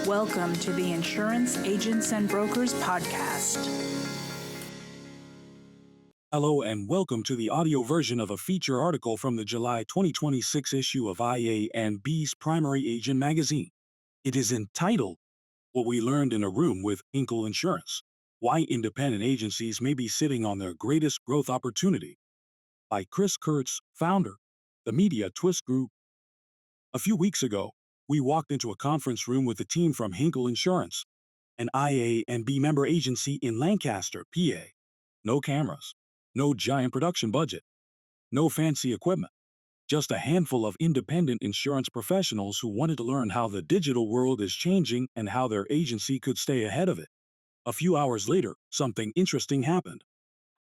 Welcome to the Insurance Agents and Brokers Podcast. Hello and welcome to the audio version of a feature article from the July 2026 issue of IA&B's Primary Agent magazine. It is entitled, What We Learned in a Room with Hinkle Insurance: Why Independent Agencies May Be Sitting on Their Greatest Growth Opportunity, by Kurtz, founder, the Mediatwist Group. A few weeks ago, we walked into a conference room with the team from Hinkle Insurance, an IA&B member agency in Lancaster, PA. No cameras, no giant production budget, no fancy equipment, just a handful of independent insurance professionals who wanted to learn how the digital world is changing and how their agency could stay ahead of it. A few hours later, something interesting happened.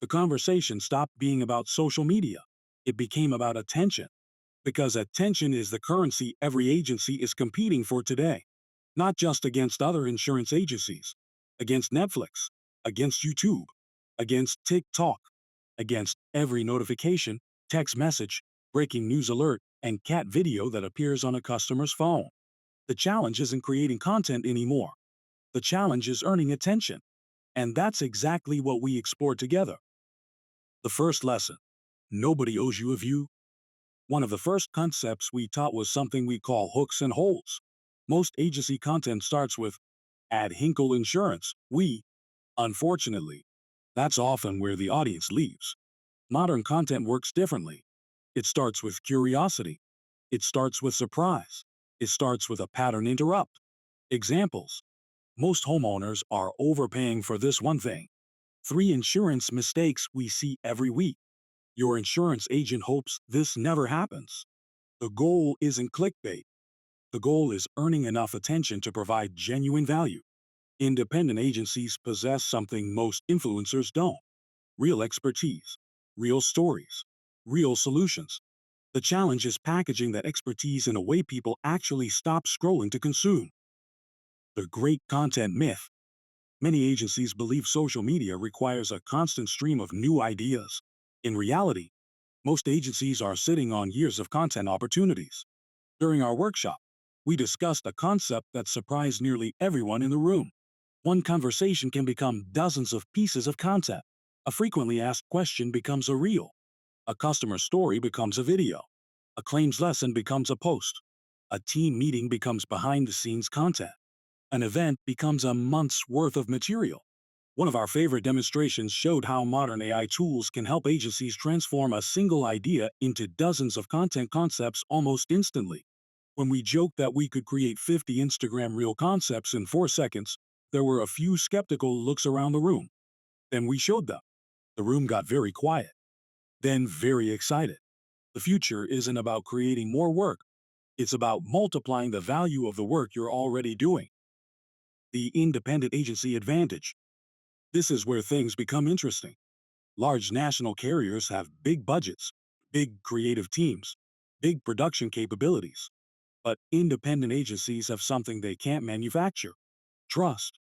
The conversation stopped being about social media. It became about attention. Because attention is the currency every agency is competing for today. Not just against other insurance agencies, against Netflix, against YouTube, against TikTok, against every notification, text message, breaking news alert, and cat video that appears on a customer's phone. The challenge isn't creating content anymore. The challenge is earning attention. And that's exactly what we explored together. The first lesson: nobody owes you a view. One of the first concepts we taught was something we call hooks and holes. Most agency content starts with, "At Hinkle Insurance, we..." Unfortunately, that's often where the audience leaves. Modern content works differently. It starts with curiosity. It starts with surprise. It starts with a pattern interrupt. Examples: most homeowners are overpaying for this one thing. 3 insurance mistakes we see every week. Your insurance agent hopes this never happens. The goal isn't clickbait. The goal is earning enough attention to provide genuine value. Independent agencies possess something most influencers don't: real expertise, real stories, real solutions. The challenge is packaging that expertise in a way people actually stop scrolling to consume. The great content myth. Many agencies believe social media requires a constant stream of new ideas. In reality, most agencies are sitting on years of content opportunities. During our workshop, we discussed a concept that surprised nearly everyone in the room. One conversation can become dozens of pieces of content. A frequently asked question becomes a reel. A customer story becomes a video. A claims lesson becomes a post. A team meeting becomes behind-the-scenes content. An event becomes a month's worth of material. One of our favorite demonstrations showed how modern AI tools can help agencies transform a single idea into dozens of content concepts almost instantly. When we joked that we could create 50 Instagram reel concepts in 4 seconds, there were a few skeptical looks around the room. Then we showed them. The room got very quiet. Then very excited. The future isn't about creating more work. It's about multiplying the value of the work you're already doing. The independent agency advantage. This is where things become interesting. Large national carriers have big budgets, big creative teams, big production capabilities. But independent agencies have something they can't manufacture: trust,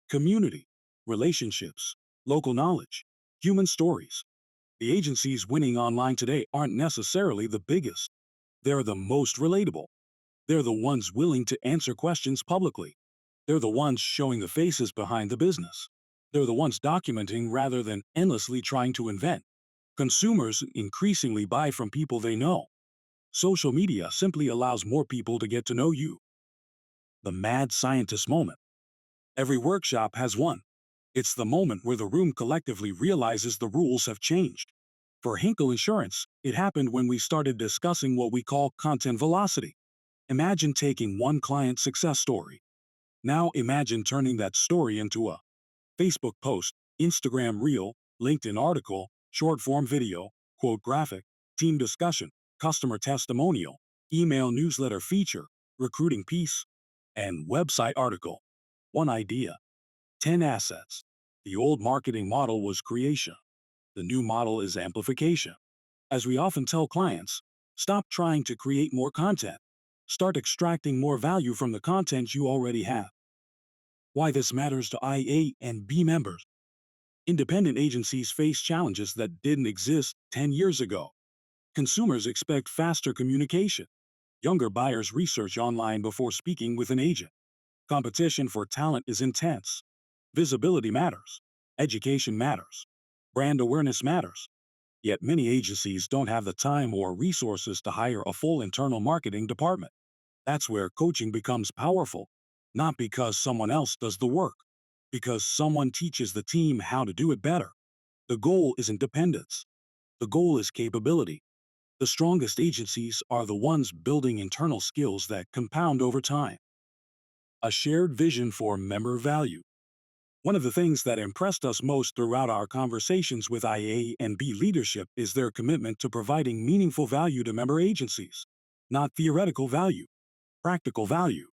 community, relationships, local knowledge, human stories. The agencies winning online today aren't necessarily the biggest. They're the most relatable. They're the ones willing to answer questions publicly. They're the ones showing the faces behind the business. They're the ones documenting rather than endlessly trying to invent. Consumers increasingly buy from people they know. Social media simply allows more people to get to know you. The mad scientist moment. Every workshop has one. It's the moment where the room collectively realizes the rules have changed. For Hinkle Insurance, it happened when we started discussing what we call content velocity. Imagine taking one client success story. Now imagine turning that story into a Facebook post, Instagram reel, LinkedIn article, short-form video, quote graphic, team discussion, customer testimonial, email newsletter feature, recruiting piece, and website article. One idea, 10 assets. The old marketing model was creation. The new model is amplification. As we often tell clients, stop trying to create more content. Start extracting more value from the content you already have. Why this matters to IA&B members. Independent agencies face challenges that didn't exist 10 years ago. Consumers expect faster communication. Younger buyers research online before speaking with an agent. Competition for talent is intense. Visibility matters. Education matters. Brand awareness matters. Yet many agencies don't have the time or resources to hire a full internal marketing department. That's where coaching becomes powerful, not because someone else does the work, because someone teaches the team how to do it better. The goal isn't dependence. The goal is capability. The strongest agencies are the ones building internal skills that compound over time. A shared vision for member value. One of the things that impressed us most throughout our conversations with IA&B leadership is their commitment to providing meaningful value to member agencies. Not theoretical value, practical value,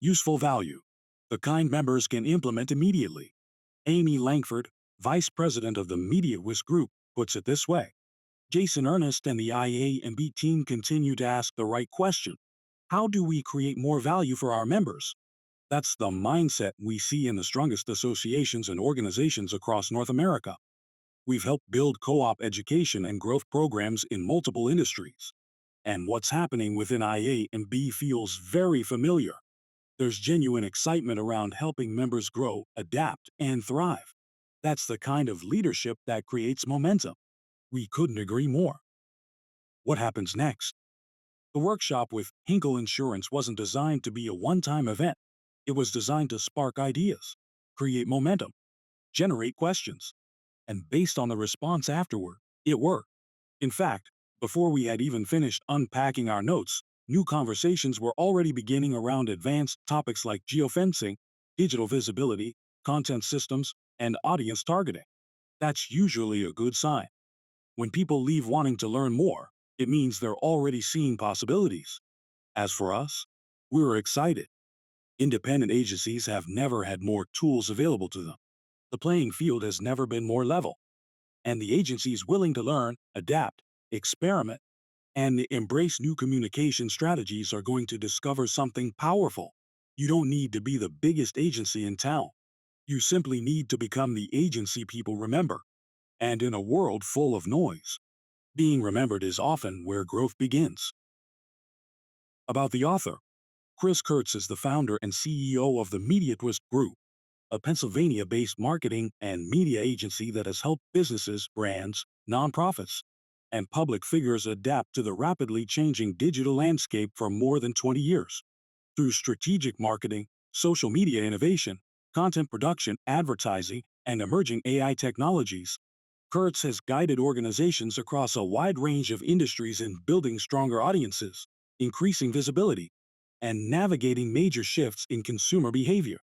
useful value, the kind members can implement immediately. Amy Langford, Vice President of the Mediatwist Group, puts it this way. Jason Ernest and the IA&B team continue to ask the right question. How do we create more value for our members? That's the mindset we see in the strongest associations and organizations across North America. We've helped build co-op education and growth programs in multiple industries. And what's happening within IA&B feels very familiar. There's genuine excitement around helping members grow, adapt, and thrive. That's the kind of leadership that creates momentum. We couldn't agree more. What happens next? The workshop with Hinkle Insurance wasn't designed to be a one-time event. It was designed to spark ideas, create momentum, generate questions. And based on the response afterward, it worked. In fact, before we had even finished unpacking our notes, new conversations were already beginning around advanced topics like geofencing, digital visibility, content systems, and audience targeting. That's usually a good sign. When people leave wanting to learn more, it means they're already seeing possibilities. As for us, we were excited. Independent agencies have never had more tools available to them. The playing field has never been more level. And the agencies willing to learn, adapt, experiment, and embrace new communication strategies are going to discover something powerful. You don't need to be the biggest agency in town. You simply need to become the agency people remember. And in a world full of noise, being remembered is often where growth begins. About the author, Kurtz is the founder and CEO of the Mediatwist Group, a Pennsylvania-based marketing and media agency that has helped businesses, brands, nonprofits, and public figures adapt to the rapidly changing digital landscape for more than 20 years. Through strategic marketing, social media innovation, content production, advertising, and emerging AI technologies, Kurtz has guided organizations across a wide range of industries in building stronger audiences, increasing visibility, and navigating major shifts in consumer behavior.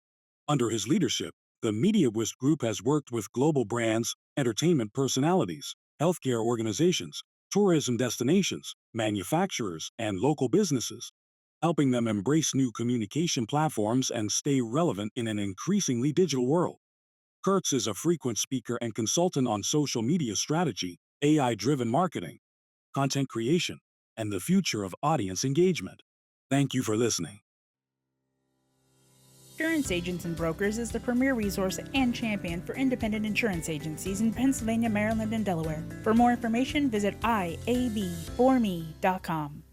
Under his leadership, the Mediatwist Group has worked with global brands, entertainment personalities, healthcare organizations, tourism destinations, manufacturers, and local businesses, helping them embrace new communication platforms and stay relevant in an increasingly digital world. Kurtz is a frequent speaker and consultant on social media strategy, AI-driven marketing, content creation, and the future of audience engagement. Thank you for listening. Insurance Agents and Brokers is the premier resource and champion for independent insurance agencies in Pennsylvania, Maryland, and Delaware. For more information, visit iabforme.com.